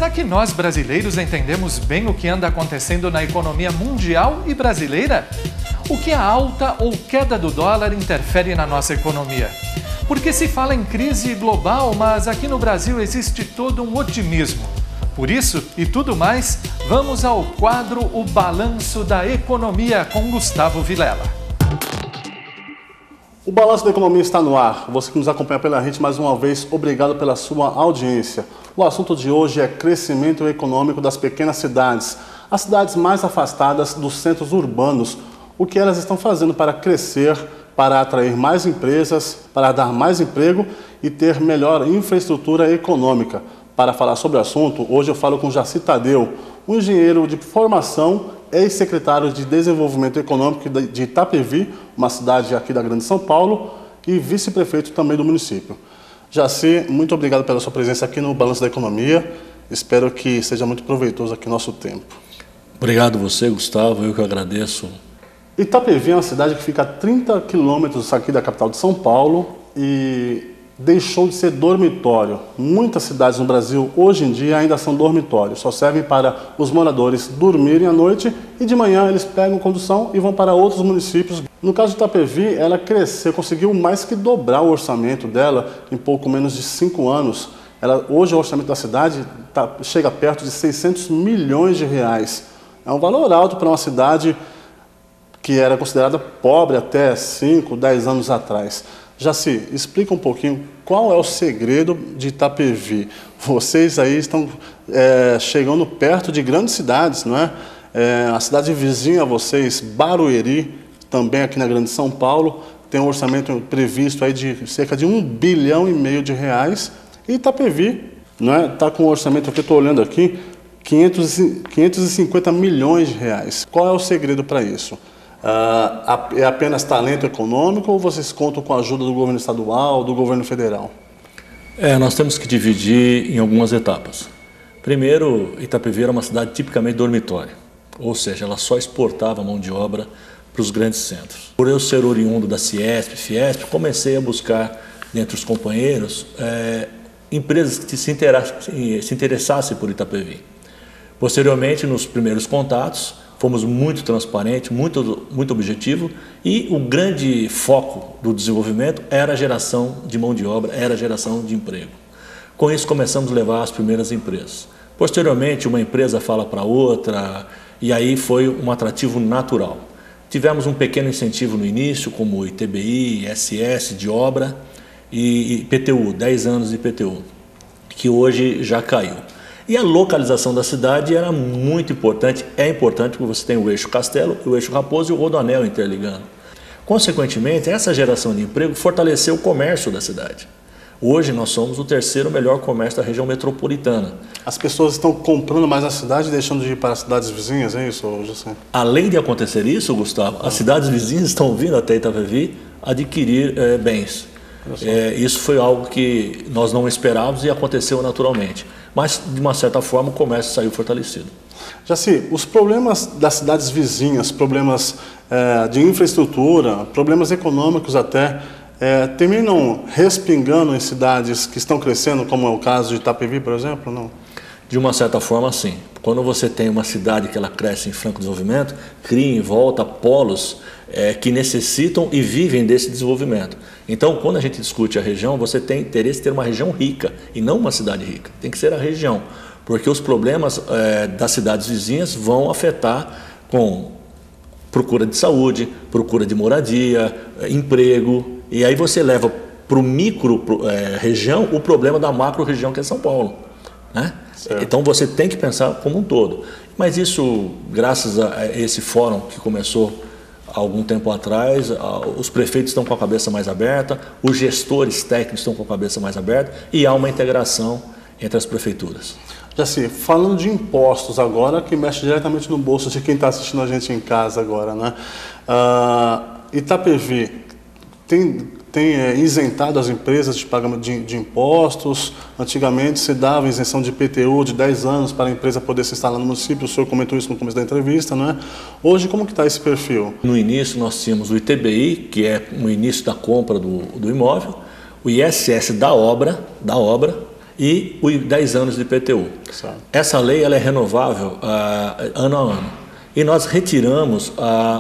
será que nós brasileiros entendemos bem o que anda acontecendo na economia mundial e brasileira? O que a alta ou queda do dólar interfere na nossa economia? Porque se fala em crise global, mas aqui no Brasil existe todo um otimismo. Por isso e tudo mais, vamos ao quadro O Balanço da Economia com Gustavo Vilela. O Balanço da Economia está no ar. Você que nos acompanha pela rede, mais uma vez, obrigado pela sua audiência. O assunto de hoje é crescimento econômico das pequenas cidades, as cidades mais afastadas dos centros urbanos. O que elas estão fazendo para crescer, para atrair mais empresas, para dar mais emprego e ter melhor infraestrutura econômica. Para falar sobre o assunto, hoje eu falo com Jaci Tadeu, um engenheiro de formação, ex-secretário de Desenvolvimento Econômico de Itapevi, uma cidade aqui da Grande São Paulo, e vice-prefeito também do município. Jaci, muito obrigado pela sua presença aqui no Balanço da Economia. Espero que seja muito proveitoso aqui o nosso tempo. Obrigado você, Gustavo, eu que agradeço. Itapevi é uma cidade que fica a 30 quilômetros aqui da capital de São Paulo e deixou de ser dormitório. Muitas cidades no Brasil hoje em dia ainda são dormitórios, só servem para os moradores dormirem à noite e de manhã eles pegam condução e vão para outros municípios. No caso de Itapevi, ela cresceu, conseguiu mais que dobrar o orçamento dela em pouco menos de 5 anos. Hoje o orçamento da cidade chega perto de 600 milhões de reais. É um valor alto para uma cidade que era considerada pobre até 5, 10 anos atrás. Jaci, explica um pouquinho qual é o segredo de Itapevi. Vocês aí estão chegando perto de grandes cidades, não é? A cidade vizinha a vocês, Barueri, também aqui na Grande São Paulo, tem um orçamento previsto aí de cerca de 1,5 bilhão de reais. E Itapevi, não é? Está com um orçamento aqui, estou olhando aqui, 550 milhões de reais. Qual é o segredo para isso? É apenas talento econômico ou vocês contam com a ajuda do governo estadual, do governo federal? Nós temos que dividir em algumas etapas. Primeiro, Itapevi era uma cidade tipicamente dormitório, ou seja, ela só exportava mão de obra para os grandes centros. Por eu ser oriundo da Ciesp, Fiesp, comecei a buscar, dentre os companheiros, empresas que se interessassem por Itapevi. Posteriormente, nos primeiros contatos, fomos muito transparentes, muito objetivo e o grande foco do desenvolvimento era a geração de mão de obra, era a geração de emprego. Com isso começamos a levar as primeiras empresas. Posteriormente uma empresa fala para outra e aí foi um atrativo natural. Tivemos um pequeno incentivo no início como ITBI, ISS de obra e IPTU, 10 anos de IPTU, que hoje já caiu. E a localização da cidade era muito importante, é importante porque você tem o eixo Castelo, o eixo Raposo e o Rodoanel interligando. Consequentemente, essa geração de emprego fortaleceu o comércio da cidade. Hoje nós somos o terceiro melhor comércio da região metropolitana. As pessoas estão comprando mais na cidade e deixando de ir para as cidades vizinhas, é isso, José? Além de acontecer isso, Gustavo, as cidades vizinhas estão vindo até Itapevi adquirir bens. Isso foi algo que nós não esperávamos e aconteceu naturalmente. Mas, de uma certa forma, o comércio saiu fortalecido. Jaci, os problemas das cidades vizinhas, problemas de infraestrutura, problemas econômicos até, terminam respingando em cidades que estão crescendo, como é o caso de Itapevi, por exemplo, não? De uma certa forma, sim. Quando você tem uma cidade que ela cresce em franco desenvolvimento, cria em volta polos que necessitam e vivem desse desenvolvimento. Então, quando a gente discute a região, você tem interesse em ter uma região rica e não uma cidade rica. Tem que ser a região, porque os problemas das cidades vizinhas vão afetar com procura de saúde, procura de moradia, emprego, e aí você leva para o micro região o problema da macro região que é São Paulo, né? Então você tem que pensar como um todo. Mas isso, graças a esse fórum que começou há algum tempo atrás, os prefeitos estão com a cabeça mais aberta, os gestores técnicos estão com a cabeça mais aberta e há uma integração entre as prefeituras. Jaci, falando de impostos agora, que mexe diretamente no bolso de quem está assistindo a gente em casa agora, né? Itapevi tem isentado as empresas de pagamento de impostos. Antigamente se dava isenção de IPTU de 10 anos para a empresa poder se instalar no município. O senhor comentou isso no começo da entrevista, não é? Hoje, como que está esse perfil? No início nós tínhamos o ITBI, que é o início da compra do imóvel, o ISS da obra e os 10 anos de IPTU. Certo. Essa lei ela é renovável ano a ano. E nós retiramos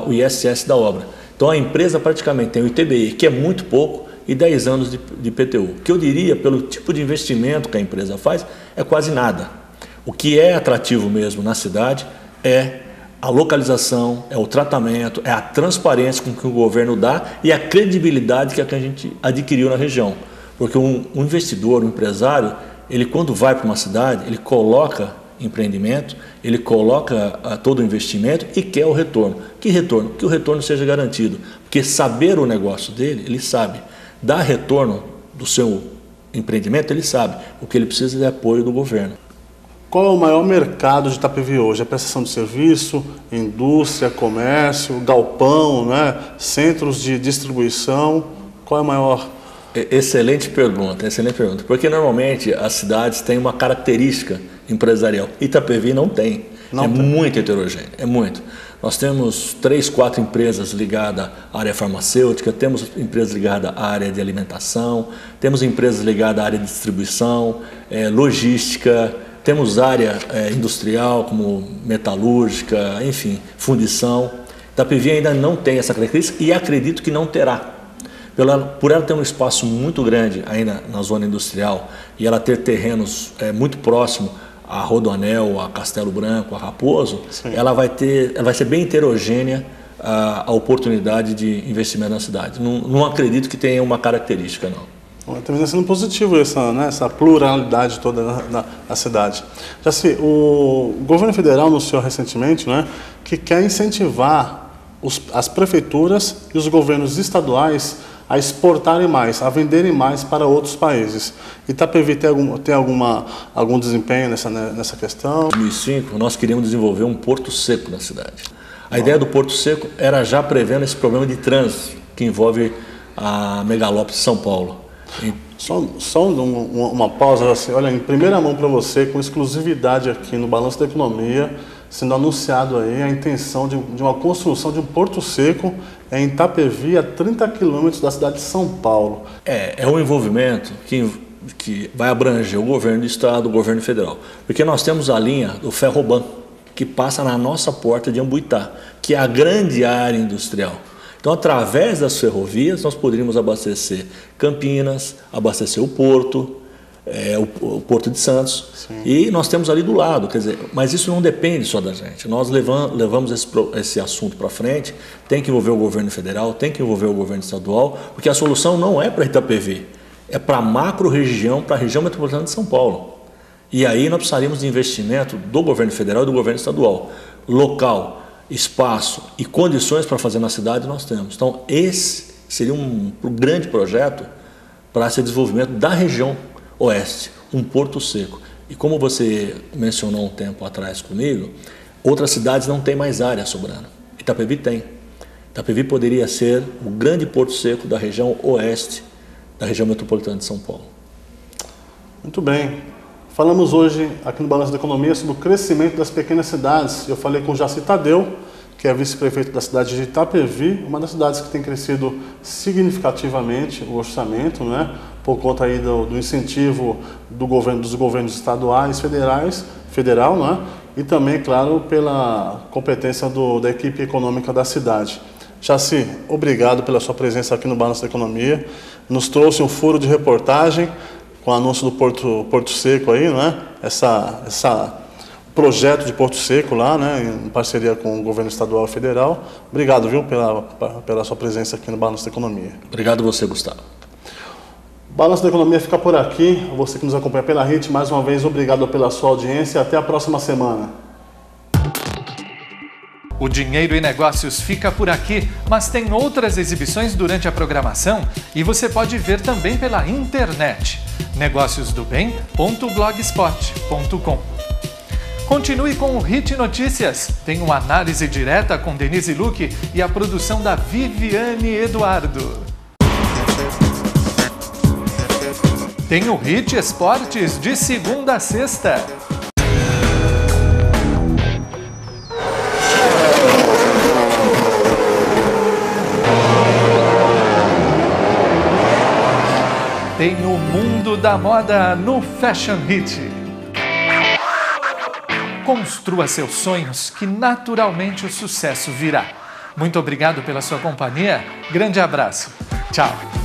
o ISS da obra. Então a empresa praticamente tem o ITBI, que é muito pouco, e 10 anos de IPTU. O que eu diria, pelo tipo de investimento que a empresa faz, é quase nada. O que é atrativo mesmo na cidade é a localização, é o tratamento, é a transparência com que o governo dá e a credibilidade que a gente adquiriu na região. Porque um investidor, um empresário, ele quando vai para uma cidade, ele coloca empreendimento, ele coloca todo o investimento e quer o retorno. Que retorno? Que o retorno seja garantido. Porque saber o negócio dele, ele sabe. Dar retorno do seu empreendimento, ele sabe. O que ele precisa é apoio do governo. Qual é o maior mercado de Itapevi hoje? A prestação de serviço, indústria, comércio, galpão, né? Centros de distribuição? Qual é o maior? Excelente pergunta, porque normalmente as cidades têm uma característica empresarial. Itapevi não tem, muito heterogêneo, é muito. Nós temos 3, 4 empresas ligadas à área farmacêutica, temos empresas ligadas à área de alimentação, temos empresas ligadas à área de distribuição, logística, temos área industrial como metalúrgica, enfim, fundição. Itapevi ainda não tem essa característica e acredito que não terá. Por ela ter um espaço muito grande ainda na zona industrial e ela ter terrenos muito próximos a Rodoanel, a Castelo Branco, a Raposo, ela vai ser bem heterogênea a oportunidade de investimento na cidade. Não acredito que tenha uma característica, não. Está sendo positivo essa pluralidade toda na cidade. Jaci, o governo federal anunciou recentemente, né, que quer incentivar as prefeituras e os governos estaduais a exportarem mais, a venderem mais para outros países. Itapevi tem algum desempenho nessa questão? Em 2005, nós queríamos desenvolver um porto seco na cidade. A ideia do porto seco era já prevendo esse problema de trânsito que envolve a megalópole de São Paulo. Só uma pausa, assim, olha, em primeira mão para você, com exclusividade aqui no Balanço da Economia, sendo anunciado aí a intenção de uma construção de um porto seco em Itapevi, a 30 quilômetros da cidade de São Paulo. É um envolvimento que vai abranger o governo do estado, o governo federal. Porque nós temos a linha do Ferroban, que passa na nossa porta de Ambuitá, que é a grande área industrial. Então, através das ferrovias, nós poderíamos abastecer Campinas, abastecer o Porto, o Porto de Santos. Sim. E nós temos ali do lado, quer dizer, mas isso não depende só da gente. Nós levamos esse assunto para frente, tem que envolver o governo federal, tem que envolver o governo estadual, porque a solução não é para Itapevi, é para a macro-região, para a região metropolitana de São Paulo. E aí nós precisaríamos de investimento do governo federal e do governo estadual. Local, espaço e condições para fazer na cidade nós temos. Então esse seria um grande projeto para esse desenvolvimento da região oeste, um porto seco. E como você mencionou um tempo atrás comigo, outras cidades não têm mais área sobrando. Itapevi tem. Itapevi poderia ser o grande porto seco da região oeste, da região metropolitana de São Paulo. Muito bem. Falamos hoje aqui no Balanço da Economia sobre o crescimento das pequenas cidades. Eu falei com o Jaci Tadeu, que é vice-prefeito da cidade de Itapevi, uma das cidades que tem crescido significativamente o orçamento, né, por conta aí do incentivo dos governos estaduais, federal, né, e também, claro, pela competência da equipe econômica da cidade. Jaci, obrigado pela sua presença aqui no Balanço da Economia. Nos trouxe um furo de reportagem com o anúncio do Porto Seco aí, né? Essa projeto de Porto Seco lá, né? Em parceria com o governo estadual e federal. Obrigado, viu, pela sua presença aqui no Balanço da Economia. Obrigado a você, Gustavo. O Balanço da Economia fica por aqui. Você que nos acompanha pela rede, mais uma vez, obrigado pela sua audiência. Até a próxima semana. O Dinheiro e Negócios fica por aqui, mas tem outras exibições durante a programação e você pode ver também pela internet. negociosdobem.blogspot.com. Continue com o Hit Notícias. Tem uma análise direta com Denise Luque e a produção da Viviane Eduardo. Tem o Hit Esportes de segunda a sexta. tem o mundo da moda no Fashion Hit. Construa seus sonhos que naturalmente o sucesso virá. Muito obrigado pela sua companhia. Grande abraço. Tchau.